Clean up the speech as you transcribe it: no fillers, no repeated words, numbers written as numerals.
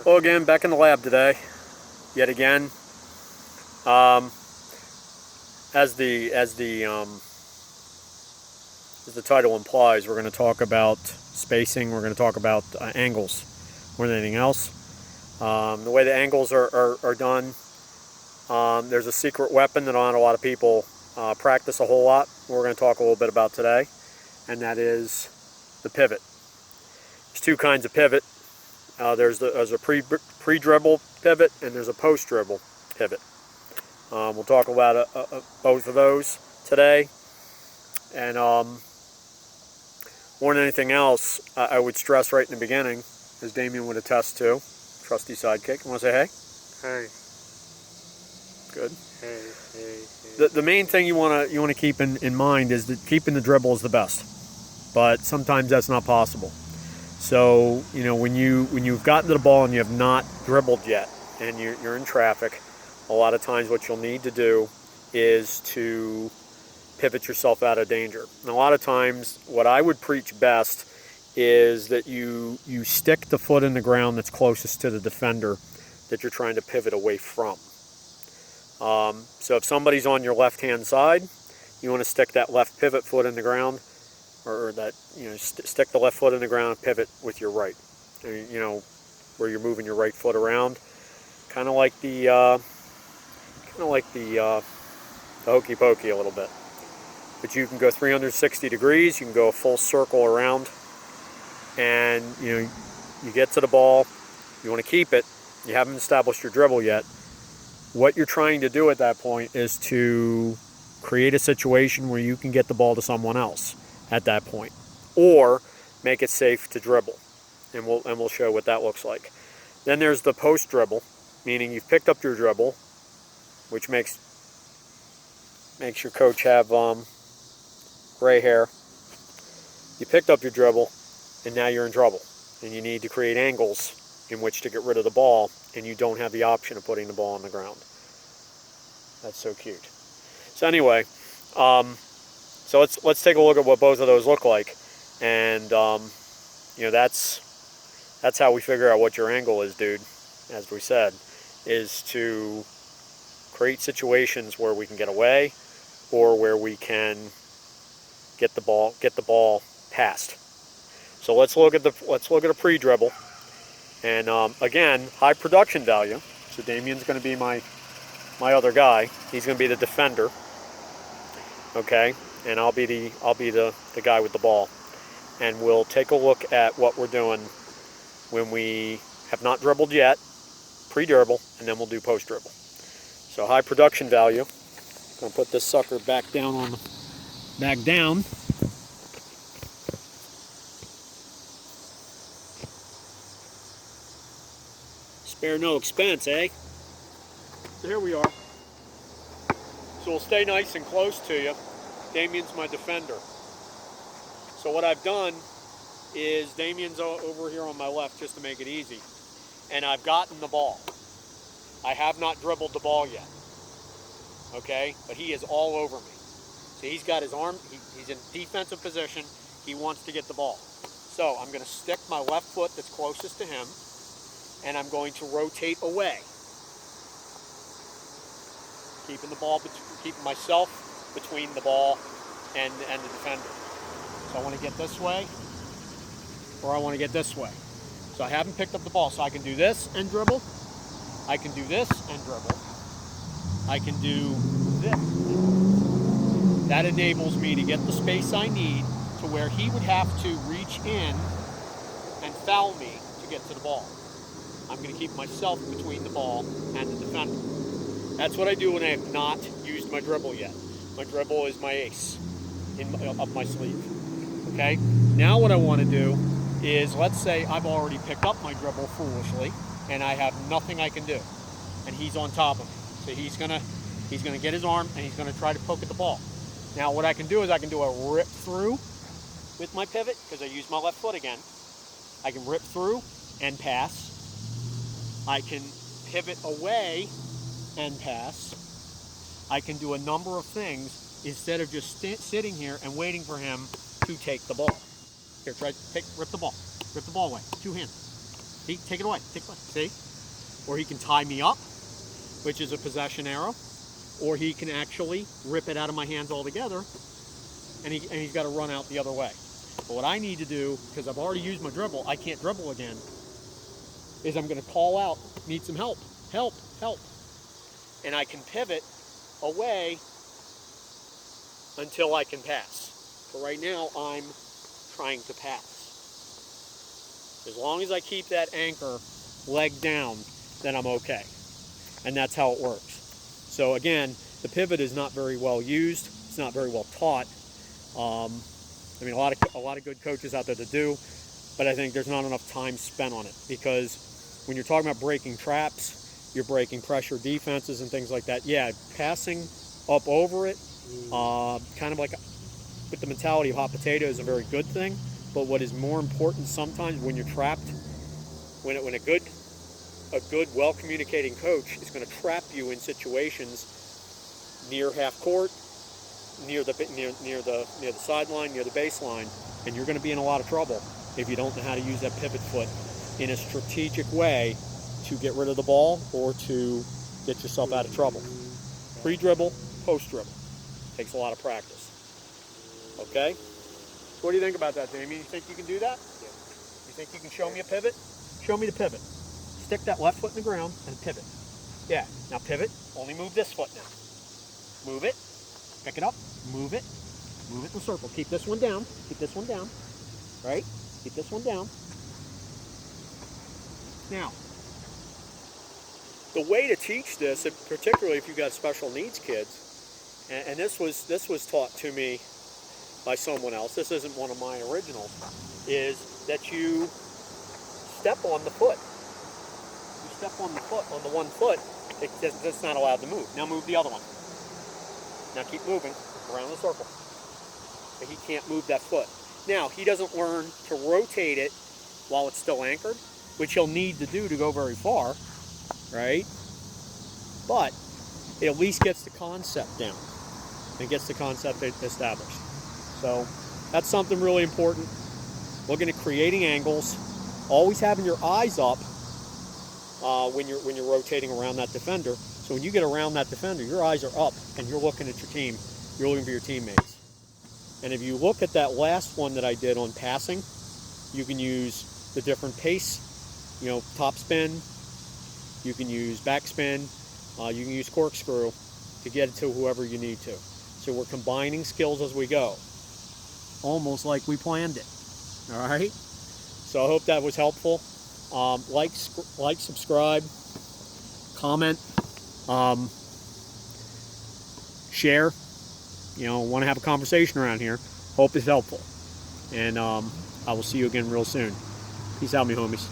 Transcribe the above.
Well, again, back in the lab today, yet again. As the title implies, we're going to talk about spacing. We're going to talk about angles more than anything else. The way the angles are done, there's a secret weapon that not a lot of people practice a whole lot. We're going to talk a little bit about today, and that is the pivot. There's two kinds of pivot. There's a pre-dribble pivot and there's a post-dribble pivot. We'll talk about both of those today. And more than anything else, I would stress right in the beginning, as Damien would attest to, trusty sidekick. You want to say hey? Hey. Good. Hey. The main thing you want to keep in mind is that keeping the dribble is the best, but sometimes that's not possible. So, you know, when you've gotten to the ball and you have not dribbled yet and you're in traffic, a lot of times what you'll need to do is to pivot yourself out of danger. And a lot of times what I would preach best is that you stick the foot in the ground that's closest to the defender that you're trying to pivot away from. So if somebody's on your left-hand side, you want to stick that left pivot foot in the ground, or that, you know, stick the left foot in the ground and pivot with your right. You know, where you're moving your right foot around, kind of like the hokey pokey a little bit. But you can go 360 degrees. You can go a full circle around, and you know, you get to the ball. You want to keep it. You haven't established your dribble yet. What you're trying to do at that point is to create a situation where you can get the ball to someone else at that point, or make it safe to dribble, and we'll show what that looks like. Then there's the post dribble, meaning you've picked up your dribble, which makes your coach have gray hair. You picked up your dribble, and now you're in trouble, and you need to create angles in which to get rid of the ball, and you don't have the option of putting the ball on the ground. That's so cute. So anyway, so let's take a look at what both of those look like, and you know, that's how we figure out what your angle is, dude. As we said, is to create situations where we can get away, or where we can get the ball past. So let's look at a pre-dribble, and again, high production value. So Damien's going to be my other guy. He's going to be the defender. Okay. And I'll be the guy with the ball. And we'll take a look at what we're doing when we have not dribbled yet, pre-dribble, and then we'll do post-dribble. So high production value. I'm going to put this sucker back down. Spare no expense, eh? So here we are. So we'll stay nice and close to you. Damien's my defender. So what I've done is Damien's over here on my left just to make it easy. And I've gotten the ball. I have not dribbled the ball yet. Okay? But he is all over me. So he's got his arm, he's in defensive position. He wants to get the ball. So I'm going to stick my left foot that's closest to him, and I'm going to rotate away. Keeping myself between the ball and the defender. So I want to get this way, or I want to get this way. So I haven't picked up the ball, so I can do this and dribble. I can do this and dribble. I can do this. That enables me to get the space I need to where he would have to reach in and foul me to get to the ball. I'm going to keep myself between the ball and the defender. That's what I do when I have not used my dribble yet. My dribble is my ace up my sleeve. Okay? Now what I want to do is, let's say I've already picked up my dribble foolishly and I have nothing I can do. And he's on top of me. So he's gonna get his arm and he's gonna try to poke at the ball. Now what I can do is I can do a rip through with my pivot, because I use my left foot again. I can rip through and pass. I can pivot away and pass. I can do a number of things instead of just sitting here and waiting for him to take the ball. Here, rip the ball. Rip the ball away. Two hands. Take it away. Take it away. See? Or he can tie me up, which is a possession arrow, or he can actually rip it out of my hands altogether, and he's got to run out the other way. But what I need to do, because I've already used my dribble, I can't dribble again, is I'm going to call out, need some help, help, help. And I can pivot away until I can pass. But right now, I'm trying to pass. As long as I keep that anchor leg down, then I'm okay. And that's how it works. So again, the pivot is not very well used. It's not very well taught. I mean, a lot of good coaches out there that do, but I think there's not enough time spent on it, because when you're talking about breaking traps, you're breaking pressure defenses and things like that. Yeah, passing up over it, kind of like with the mentality of hot potato, is a very good thing. But what is more important sometimes when you're trapped, when a good, well-communicating coach is going to trap you in situations near half court, near the sideline, near the baseline, and you're going to be in a lot of trouble if you don't know how to use that pivot foot in a strategic way to get rid of the ball or to get yourself out of trouble. Pre-dribble, post-dribble. Takes a lot of practice. Okay? So what do you think about that, Damien? You think you can do that? Yeah. You think you can show me a pivot? Show me the pivot. Stick that left foot in the ground and pivot. Yeah. Now pivot. Only move this foot now. Move it. Pick it up. Move it. Move it in a circle. Keep this one down. Keep this one down. Right? Keep this one down. Now, the way to teach this, and particularly if you've got special needs kids, and this was taught to me by someone else, this isn't one of my originals, is that you step on the foot. You step on the foot, on the one foot, it's not allowed to move. Now move the other one. Now keep moving around the circle. But he can't move that foot. Now, he doesn't learn to rotate it while it's still anchored, which he'll need to do to go very far, right? But it at least gets the concept down and gets the concept established. So that's something really important. Looking at creating angles, always having your eyes up when you're rotating around that defender. So when you get around that defender, your eyes are up and you're looking at your team. You're looking for your teammates. And if you look at that last one that I did on passing, you can use the different pace, top spin, you can use backspin, you can use corkscrew to get it to whoever you need to. So we're combining skills as we go, almost like we planned it. All right. So I hope that was helpful. Like, subscribe, comment, share. Want to have a conversation around here. Hope it's helpful. And I will see you again real soon. Peace out, me homies.